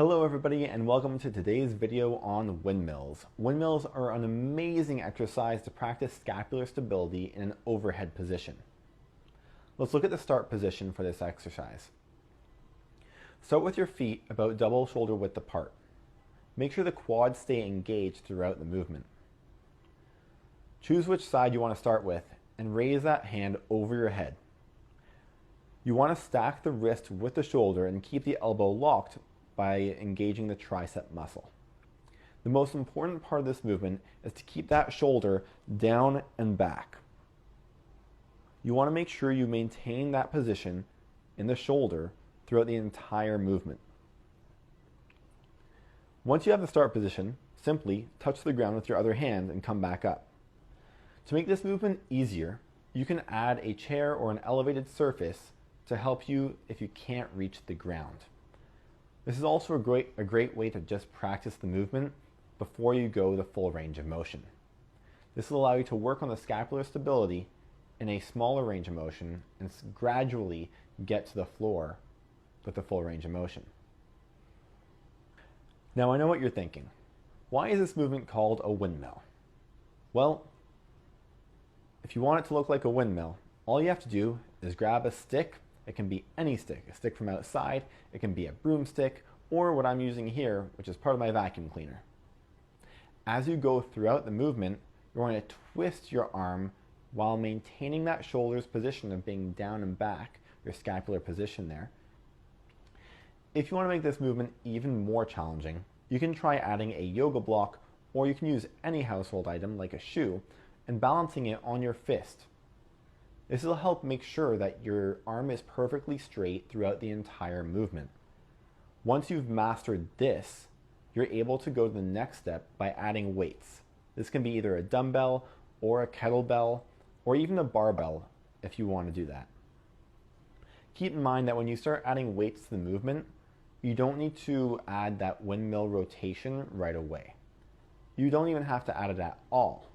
Hello everybody and welcome to today's video on windmills. Windmills are an amazing exercise to practice scapular stability in an overhead position. Let's look at the start position for this exercise. Start with your feet about double shoulder width apart. Make sure the quads stay engaged throughout the movement. Choose which side you want to start with and raise that hand over your head. You want to stack the wrist with the shoulder and keep the elbow locked by engaging the tricep muscle. The most important part of this movement is to keep that shoulder down and back. You want to make sure you maintain that position in the shoulder throughout the entire movement. Once you have the start position, simply touch the ground with your other hand and come back up. To make this movement easier, you can add a chair or an elevated surface to help you if you can't reach the ground. This is also a great way to just practice the movement before you go the full range of motion. This will allow you to work on the scapular stability in a smaller range of motion and gradually get to the floor with the full range of motion. Now I know what you're thinking. Why is this movement called a windmill? Well, if you want it to look like a windmill, all you have to do is grab a stick. It can be any stick, a stick from outside, it can be a broomstick, or what I'm using here, which is part of my vacuum cleaner. As you go throughout the movement, you're going to twist your arm while maintaining that shoulder's position of being down and back, your scapular position there. If you want to make this movement even more challenging, you can try adding a yoga block, or you can use any household item like a shoe and balancing it on your fist. This will help make sure that your arm is perfectly straight throughout the entire movement. Once you've mastered this, you're able to go to the next step by adding weights. This can be either a dumbbell or a kettlebell or even a barbell if you want to do that. Keep in mind that when you start adding weights to the movement, you don't need to add that windmill rotation right away. You don't even have to add it at all.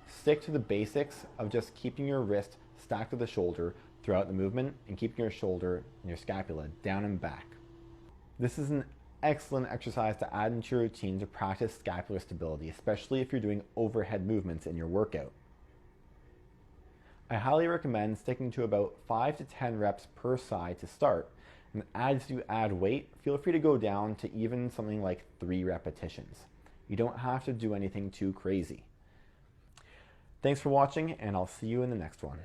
Stick to the basics of just keeping your wrist stacked to the shoulder throughout the movement and keeping your shoulder and your scapula down and back. This is an excellent exercise to add into your routine to practice scapular stability, especially if you're doing overhead movements in your workout. I highly recommend sticking to about 5 to 10 reps per side to start, and as you add weight, feel free to go down to even something like 3 repetitions. You don't have to do anything too crazy. Thanks for watching, and I'll see you in the next one.